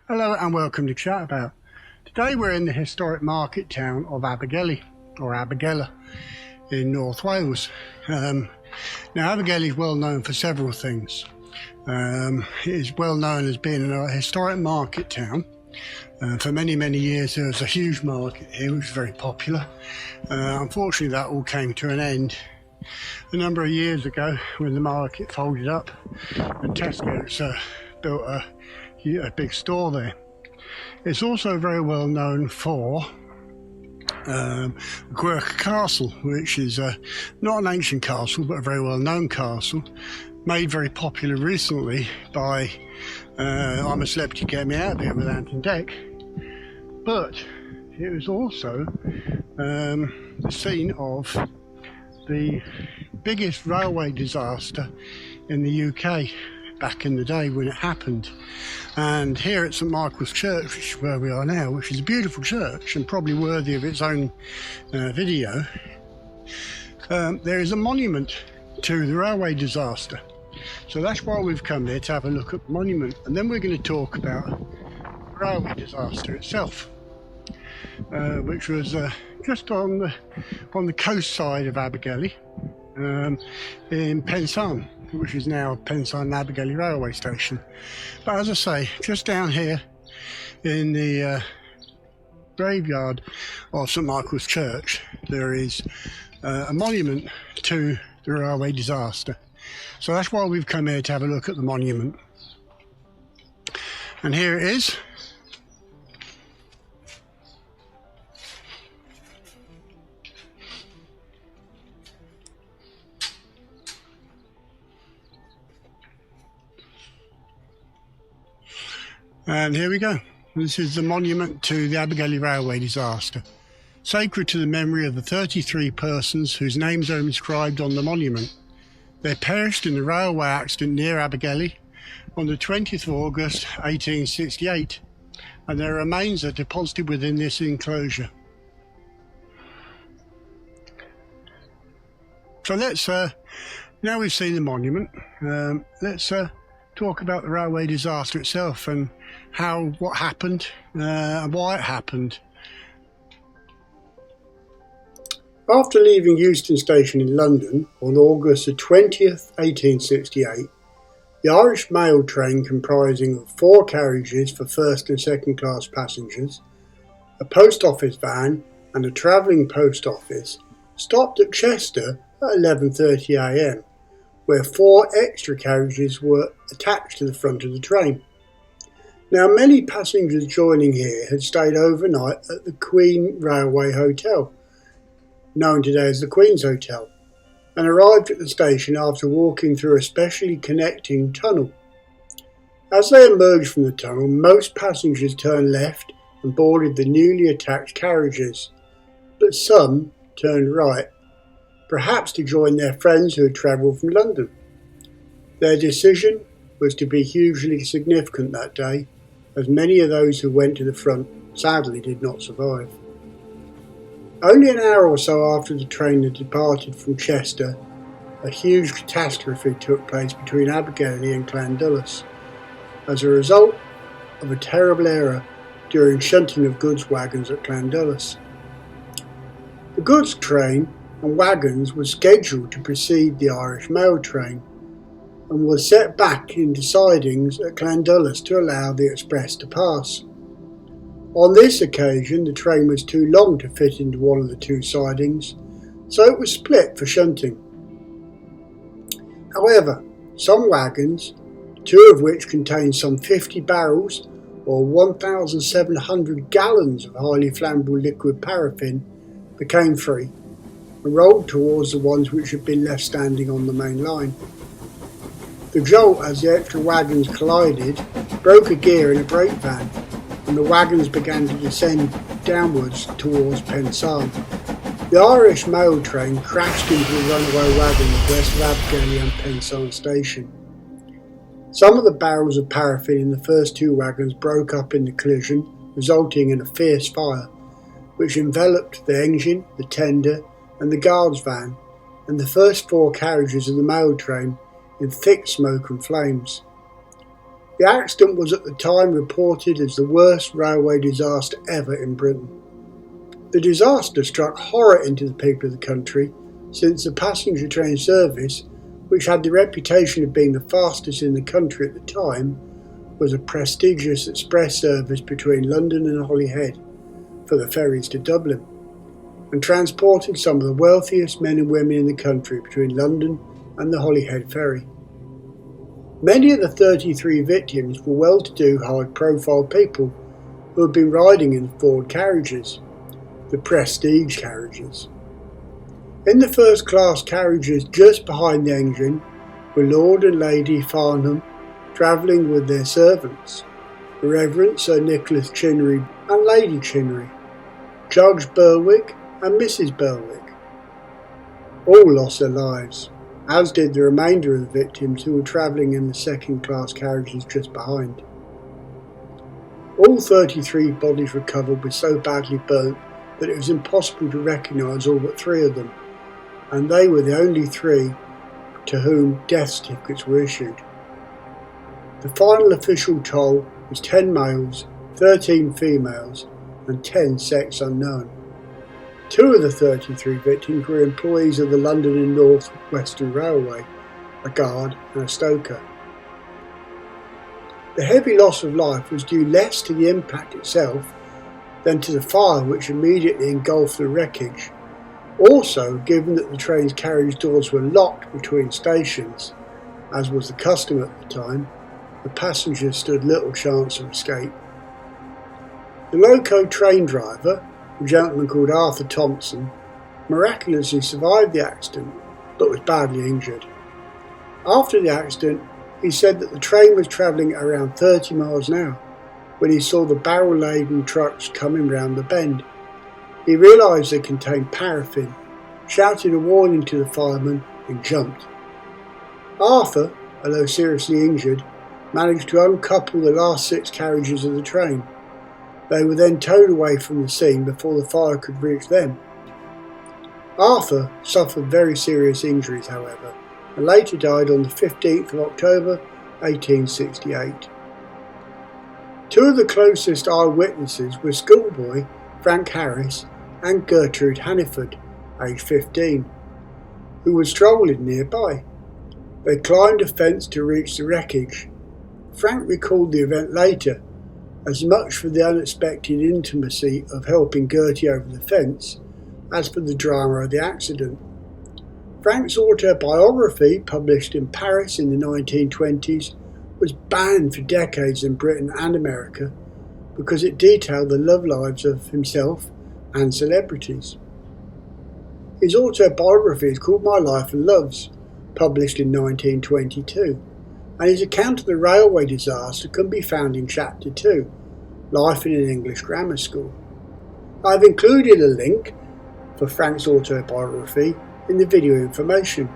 Hello and welcome to Chat About. Today we're in the historic market town of Abergele, or Abergele, in North Wales. Now Abergele is well known for several things. It is well known as being a historic market town. For many years there was a huge market here which was very popular. Unfortunately that all came to an end a number of years ago when the market folded up and Tesco's built a big store there. It's also very well known for Gwerk Castle, which is not an ancient castle but a very well known castle, made very popular recently by I'm a Celebrity, Get Me Out of Here with Ant and Dec. But it was also the scene of the biggest railway disaster in the UK back in the day when it happened. And here at St Michael's Church, which is where we are now, which is a beautiful church and probably worthy of its own video, there is a monument to the railway disaster. So that's why we've come here, to have a look at the monument, and then we're going to talk about the railway disaster itself, which was just on the coast side of Abergele, in Pensan, which is now Pensan Abergele railway station. But as I say, just down here in the graveyard of St Michael's Church, there is a monument to the railway disaster. So that's why we've come here, to have a look at the monument. And here it is. And here we go. This is the monument to the Abergele railway disaster, sacred to the memory of the 33 persons whose names are inscribed on the monument. They perished in the railway accident near Abergele on the 20th of August 1868, and their remains are deposited within this enclosure. So let's, now we've seen the monument, let's talk about the railway disaster itself and what happened and why it happened. After leaving Euston Station in London on August the 20th, 1868, the Irish mail train, comprising of 4 carriages for first and second class passengers, a post office van and a travelling post office, stopped at Chester at 11:30 a.m, where 4 extra carriages were attached to the front of the train. Now, many passengers joining here had stayed overnight at the Queen Railway Hotel, known today as the Queen's Hotel, and arrived at the station after walking through a specially connecting tunnel. As they emerged from the tunnel, most passengers turned left and boarded the newly attached carriages, but some turned right, perhaps to join their friends who had travelled from London. Their decision was to be hugely significant that day, as many of those who went to the front sadly did not survive. Only an hour or so after the train had departed from Chester, a huge catastrophe took place between Abergele and Llandullas, as a result of a terrible error during shunting of goods wagons at Llandullas. The goods train and wagons were scheduled to precede the Irish mail train and were set back into sidings at Llandullas to allow the express to pass. On this occasion, the train was too long to fit into one of the 2 sidings, so it was split for shunting. However, some wagons, 2 of which contained some 50 barrels or 1,700 gallons of highly flammable liquid paraffin, became free and rolled towards the ones which had been left standing on the main line. The jolt as the extra wagons collided broke a gear in a brake van, and the wagons began to descend downwards towards Pensan. The Irish mail train crashed into the runaway wagons west of Abergele and Pensan station. Some of the barrels of paraffin in the first 2 wagons broke up in the collision, resulting in a fierce fire, which enveloped the engine, the tender and the guard's van, and the first 4 carriages of the mail train in thick smoke and flames. The accident was at the time reported as the worst railway disaster ever in Britain. The disaster struck horror into the people of the country, since the passenger train service, which had the reputation of being the fastest in the country at the time, was a prestigious express service between London and Holyhead for the ferries to Dublin, and transported some of the wealthiest men and women in the country between London and the Holyhead ferry. Many of the 33 victims were well-to-do, high-profile people who had been riding in the forward carriages, the prestige carriages. In the first-class carriages just behind the engine were Lord and Lady Farnham travelling with their servants, the Reverend Sir Nicholas Chinnery and Lady Chinnery, Judge Berwick and Mrs. Berwick. All lost their lives, as did the remainder of the victims who were travelling in the second-class carriages just behind. All 33 bodies recovered were so badly burnt that it was impossible to recognise all but 3 of them, and they were the only 3 to whom death certificates were issued. The final official toll was 10 males, 13 females, and 10 sex unknown. 2 of the 33 victims were employees of the London and North Western Railway, a guard and a stoker. The heavy loss of life was due less to the impact itself than to the fire which immediately engulfed the wreckage. Also, given that the train's carriage doors were locked between stations, as was the custom at the time, the passengers stood little chance of escape. The loco train driver, a gentleman called Arthur Thompson, miraculously survived the accident, but was badly injured. After the accident, he said that the train was travelling at around 30 miles an hour when he saw the barrel-laden trucks coming round the bend. He realised they contained paraffin, shouted a warning to the fireman, and jumped. Arthur, although seriously injured, managed to uncouple the last 6 carriages of the train. They were then towed away from the scene before the fire could reach them. Arthur suffered very serious injuries, however, and later died on the 15th of October 1868. 2 of the closest eyewitnesses were schoolboy Frank Harris and Gertrude Hanniford, aged 15, who were strolling nearby. They climbed a fence to reach the wreckage. Frank recalled the event later, as much for the unexpected intimacy of helping Gertie over the fence as for the drama of the accident. Frank's autobiography, published in Paris in the 1920s, was banned for decades in Britain and America because it detailed the love lives of himself and celebrities. His autobiography is called My Life and Loves, published in 1922, and his account of the railway disaster can be found in Chapter 2, Life in an English Grammar School. I've included a link for Frank's autobiography in the video information,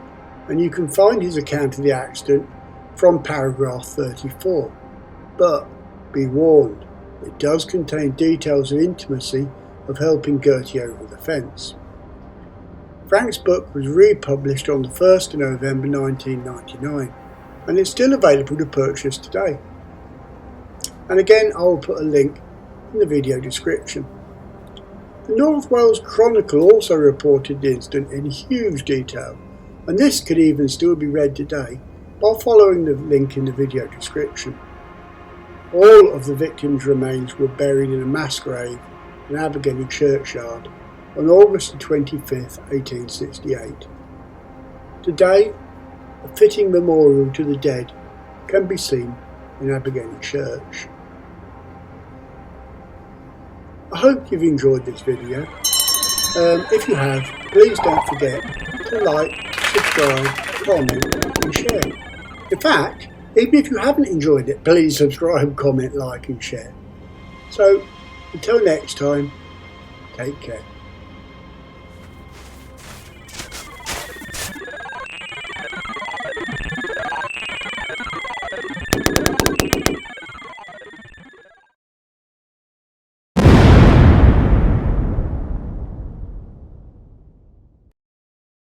and you can find his account of the accident from paragraph 34. But be warned, it does contain details of intimacy of helping Gertie over the fence. Frank's book was republished on the 1st of November 1999, and it's still available to purchase today. And again, I will put a link in the video description. The North Wales Chronicle also reported the incident in huge detail, and this could even still be read today by following the link in the video description. All of the victims' remains were buried in a mass grave in Abergele churchyard on August 25, 1868. Today, a fitting memorial to the dead can be seen in Abergele Church. I hope you've enjoyed this video. If you have, please don't forget to like, subscribe, comment and share. In fact, even if you haven't enjoyed it, please subscribe, comment, like and share. So, until next time, take care.